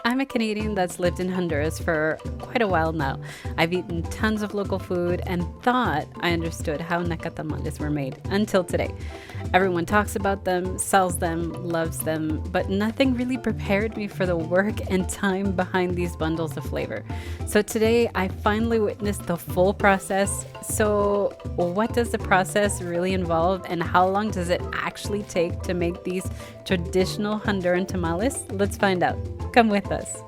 I'm a Canadian that's lived in Honduras for quite a while now. I've eaten tons of local food and thought I understood how nacatamales were made until today. Everyone talks about them, sells them, loves them, but nothing really prepared me for the work and time behind these bundles of flavor. So today I finally witnessed the full process. So, what does the process really involve, and how long does it actually take to make these traditional Honduran tamales? Let's find out. Come with us.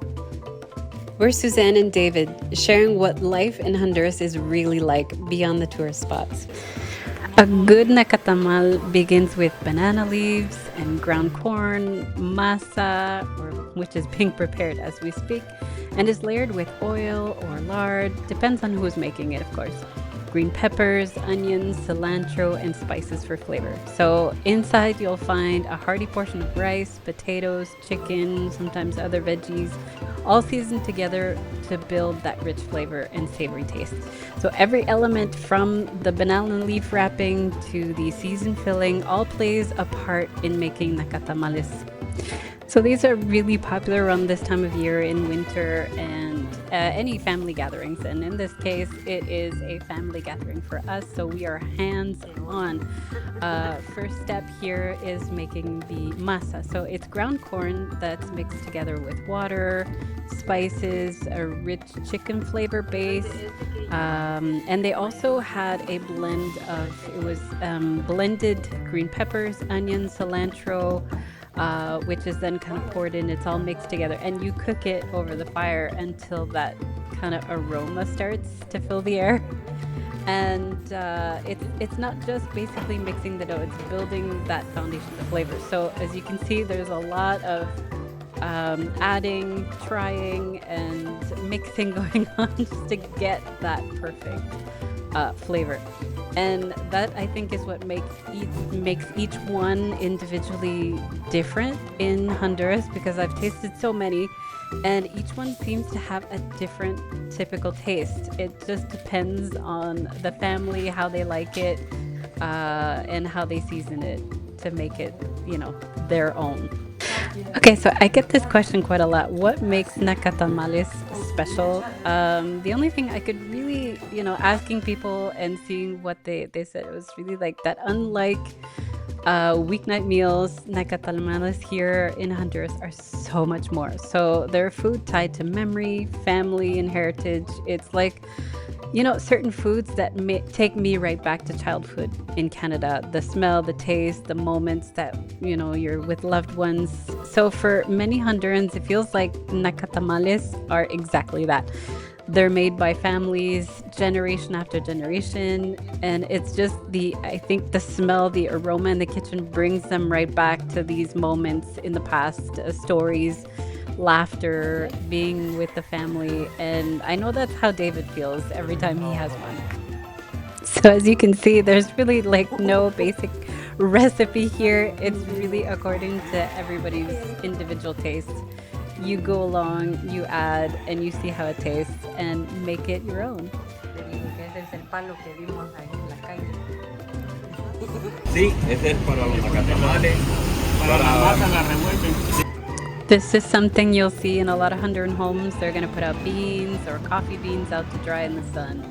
We're Suzanne and David, sharing what life in Honduras is really like beyond the tourist spots. A good nacatamal begins with banana leaves and ground corn, masa, which is being prepared as we speak, and is layered with oil or lard, depends on who's making it, of course. Green peppers, onions, cilantro, and spices for flavor. So inside you'll find a hearty portion of rice, potatoes, chicken, sometimes other veggies, all seasoned together to build that rich flavor and savory taste. So every element from the banana leaf wrapping to the seasoned filling all plays a part in making nacatamales. So these are really popular around this time of year in winter and any family gatherings. And in this case, it is a family gathering for us. So we are hands on. First step here is making the masa. So it's ground corn that's mixed together with water, spices, a rich chicken flavor base. And they also had a blend of, it was blended green peppers, onions, cilantro, which is then kind of poured in. It's all mixed together, and you cook it over the fire until that kind of aroma starts to fill the air. And it's not just basically mixing the dough; it's building that foundation of flavor. So as you can see, there's a lot of adding, trying, and mixing going on just to get that perfect flavor. And that, I think, is what makes each one individually different in Honduras, because I've tasted so many and each one seems to have a different typical taste. It just depends on the family, how they like it, and how they season it to make it, their own. Okay, so I get this question quite a lot. What makes nacatamales special? The only thing I could really, asking people and seeing what they said, it was really like that. Unlike weeknight meals, nacatamales here in Honduras are so much more. So they're food tied to memory, family, and heritage. It's like, certain foods that take me right back to childhood in Canada. The smell, the taste, the moments that, you're with loved ones. So for many Hondurans, it feels like nacatamales are exactly that. They're made by families, generation after generation. And it's just I think the smell, the aroma in the kitchen brings them right back to these moments in the past, stories, laughter, being with the family. And I know that's how David feels every time he has one. So as you can see, there's really like no basic recipe here. It's really according to everybody's individual taste. You go along, you add, and you see how it tastes and make it your own. Sí, ese es para los nacatamales, para la masa la revuelven. This is something you'll see in a lot of Honduran homes. They're going to put out beans or coffee beans out to dry in the sun.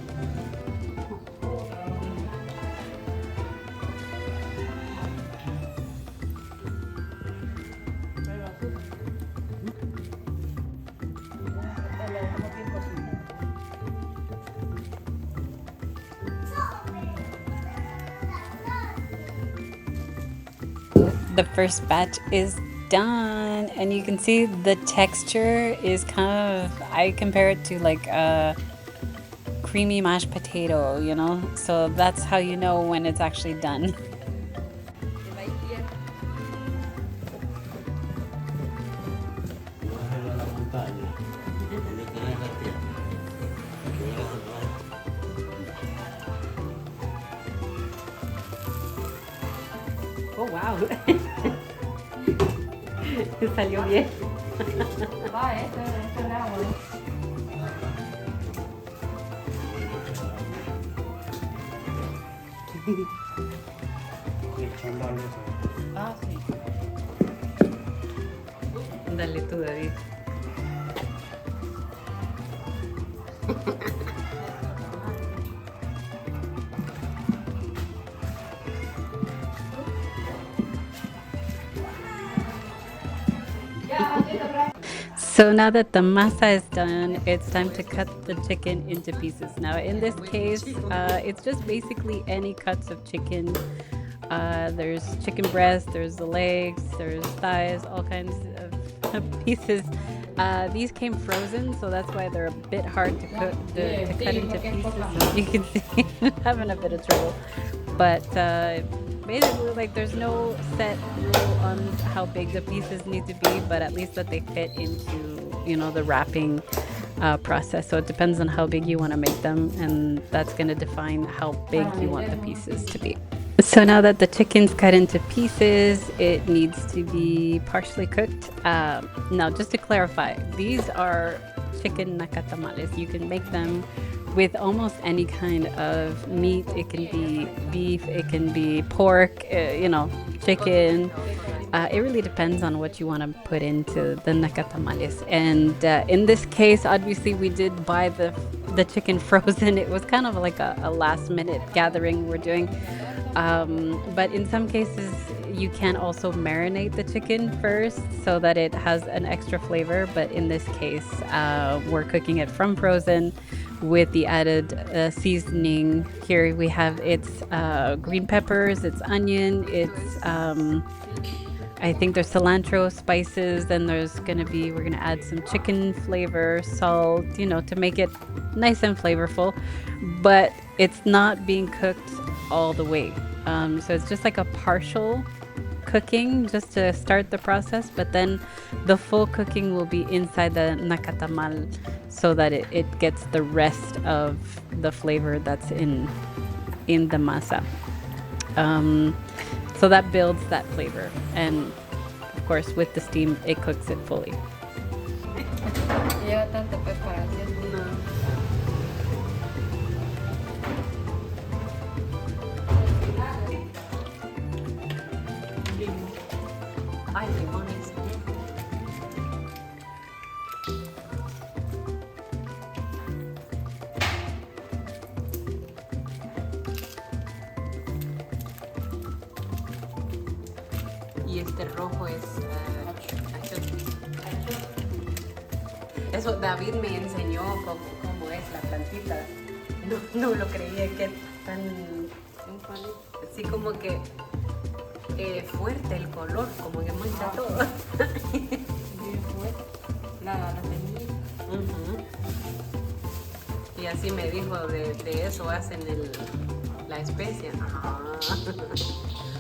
The first batch is done, and you can see the texture is kind of, I compare it to like a creamy mashed potato, so that's how you know when it's actually done. Oh, wow. Salió bien. Va, esto es el agua. Ah, sí. Dale tú, David. So now that the masa is done, it's time to cut the chicken into pieces. Now, in this case, it's just basically any cuts of chicken. There's chicken breast, there's the legs, there's thighs, all kinds of pieces. These came frozen, so that's why they're a bit hard to cook, to cut into pieces. So you can see I'm having a bit of trouble. But basically, like, there's no set rule on how big the pieces need to be, but at least that they fit into, the wrapping process. So it depends on how big you want to make them, and that's going to define how big you want the pieces to be. So now that the chicken's cut into pieces, it needs to be partially cooked. Now, just to clarify, these are chicken nacatamales. You can make them with almost any kind of meat. It can be beef, it can be pork, chicken. It really depends on what you want to put into the nacatamales. And in this case, obviously, we did buy the chicken frozen. It was kind of like a last minute gathering we're doing. But in some cases, you can also marinate the chicken first so that it has an extra flavor. But in this case, we're cooking it from frozen with the added seasoning. Here we have it's green peppers, it's onion, it's I think there's cilantro, spices, then we're gonna add some chicken flavor, salt, to make it nice and flavorful. But it's not being cooked all the way. So it's just like a partial cooking just to start the process, but then the full cooking will be inside the nacatamal so that it gets the rest of the flavor that's in the masa. So that builds that flavor, and of course with the steam it cooks it fully. Lleva tanta preparación. Ay, limones. Y este rojo es achot. Eso David me enseñó cómo es la plantita. No lo creía que es tan así como que fuerte el color, como que mancha todo. Bien fuerte. La semilla. Y así me dijo, de eso hacen la especia.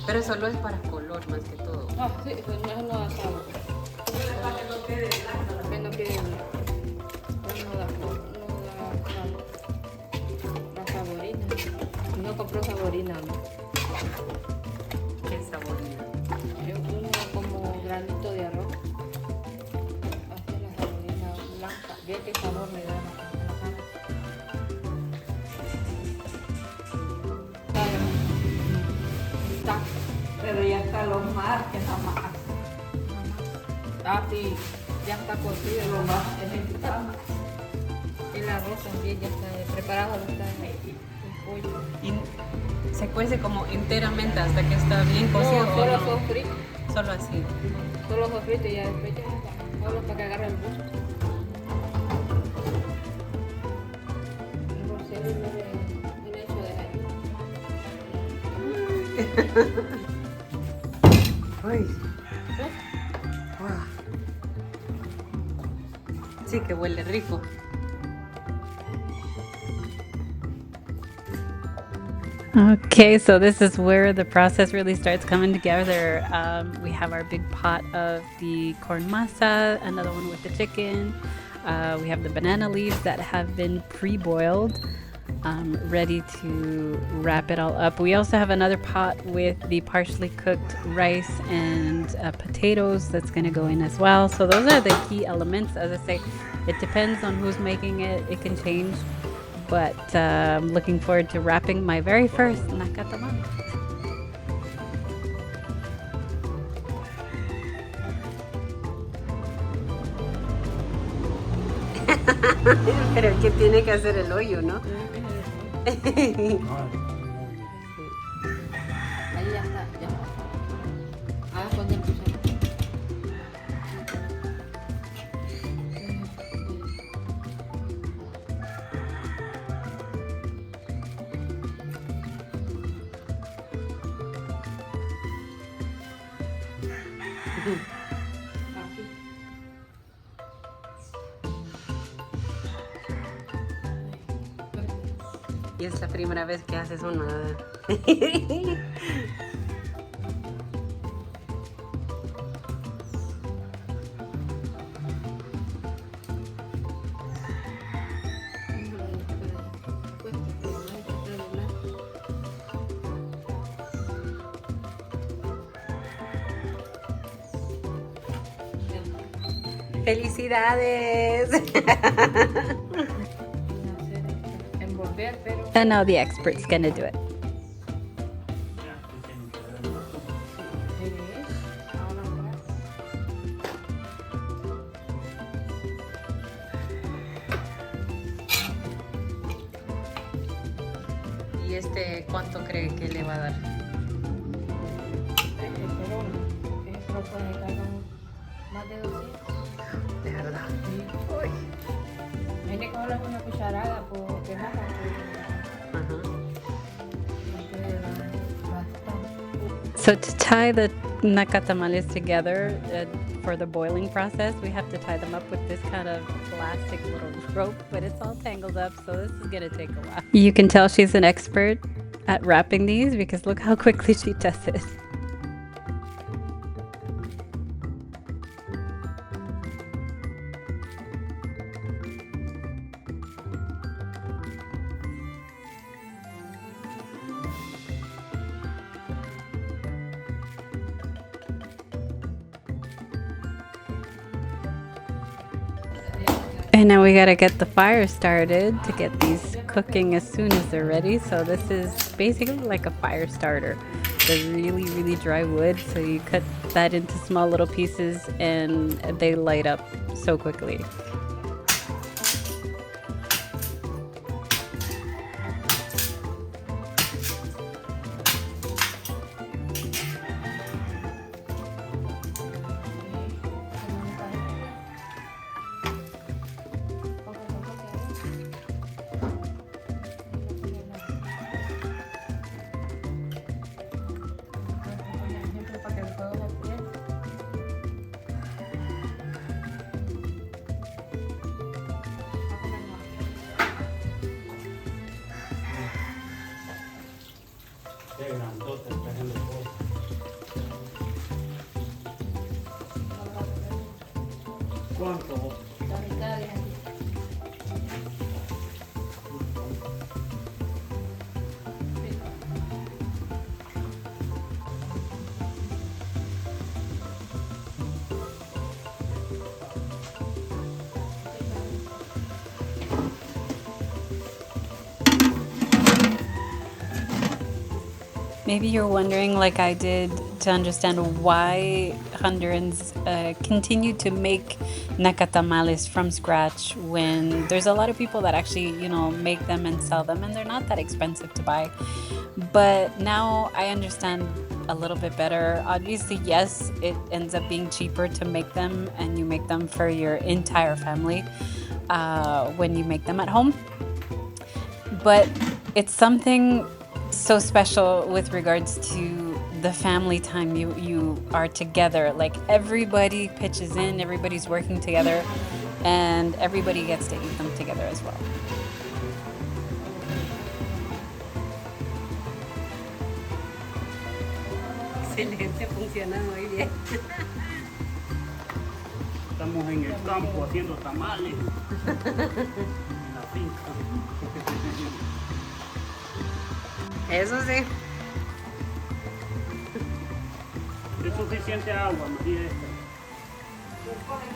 Pero solo es para color más que todo. Ah, sí, pues no da sabor. Para que no quede blanco. Que no quede no da saborina. No compró saborina, ¿no? ¿Qué saborina? Uno como granito de arroz. Así la saborina blanca. Ve qué sabor le da. Pero ya está lo más que nada más. Ah, sí, ya está cocido. Lo más necesitamos. El arroz también ya está preparado, está el pollo. Y se cuece como enteramente hasta que está bien cocido. No, ¿o solo no? sofrito. Solo así. Solo sofrito y ya después ya está. Solo para que agarre el gusto. El rosero viene hecho de ahí. Uy. Sí, que huele rico. Okay, so this is where the process really starts coming together. We have our big pot of the corn masa, another one with the chicken. We have the banana leaves that have been pre-boiled, ready to wrap it all up. We also have another pot with the partially cooked rice and potatoes that's going to go in as well. So those are the key elements. As I say, it depends on who's making it. It can change. But I'm looking forward to wrapping my very first nacatamal. Pero que tiene que hacer el hoyo, ¿no? Ahí ya está, ya. Ahora con el piso. Y es la primera vez que haces una. ¡Felicidades! Envolver, pero And now the expert's gonna do it. ¿Y este cuánto cree que le va a dar? pero puede cargar más de 200. De verdad. Sí. Tiene que darle una cucharada porque no So to tie the nacatamales together for the boiling process, we have to tie them up with this kind of plastic little rope, but it's all tangled up, so this is gonna take a while. You can tell she's an expert at wrapping these because look how quickly she does it. And now we gotta get the fire started to get these cooking as soon as they're ready. So this is basically like a fire starter. They're really, really dry wood. So you cut that into small little pieces and they light up so quickly. ¿Cuánto? La mitad de aquí. Maybe you're wondering, like I did, to understand why Hondurans continue to make nacatamales from scratch when there's a lot of people that actually, make them and sell them, and they're not that expensive to buy. But now I understand a little bit better. Obviously, yes, it ends up being cheaper to make them, and you make them for your entire family when you make them at home. But it's something so special with regards to the family time you are together. Like everybody pitches in, everybody's working together, and everybody gets to eat them together as well. Excelente, funciona muy bien. Estamos en el campo haciendo tamales. En la finca. Eso sí. Es suficiente agua, María esta. Los tamales,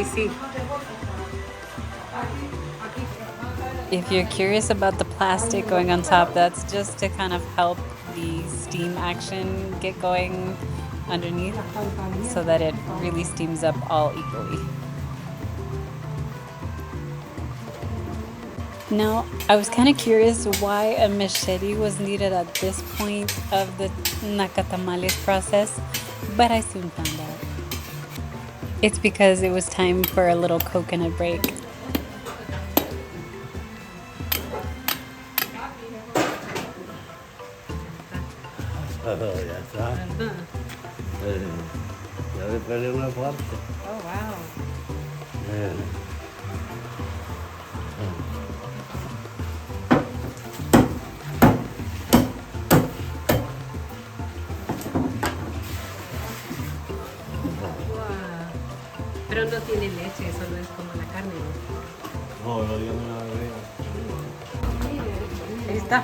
we see. If you're curious about the plastic going on top, that's just to kind of help the steam action get going underneath so that it really steams up all equally. Now, I was kind of curious why a machete was needed at this point of the nacatamales process, but I soon found out. It's because it was time for a little coconut break. Ya está. Ya le peleé una parte. Oh, wow. Pero no tiene leche, solo es como la carne, ¿no? No, dígame una vez. Ahí está.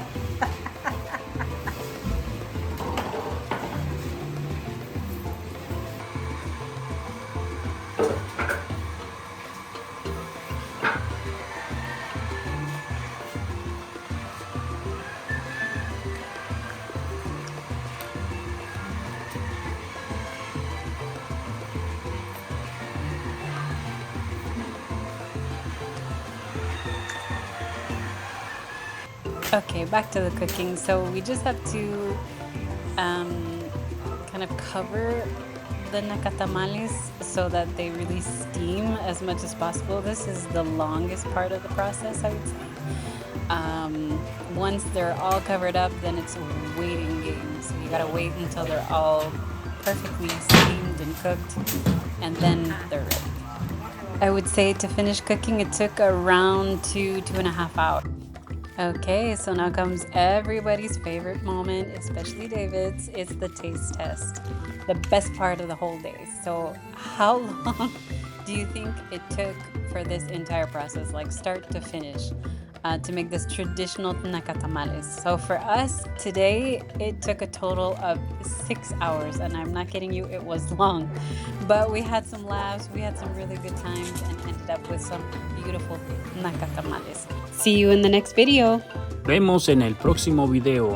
Okay, back to the cooking. So we just have to kind of cover the nacatamales so that they really steam as much as possible. This is the longest part of the process, I would say. Once they're all covered up, then it's a waiting game. So you gotta wait until they're all perfectly steamed and cooked, and then they're ready. I would say to finish cooking, it took around 2.5 hours. Okay, so now comes everybody's favorite moment, especially David's. It's the taste test, the best part of the whole day. So how long do you think it took for this entire process, like start to finish, to make this traditional nacatamales? So for us today, it took a total of 6 hours, and I'm not kidding you, it was long. But we had some laughs, we had some really good times, and ended up with some beautiful nacatamales. See you in the next video. Vemos en el próximo video.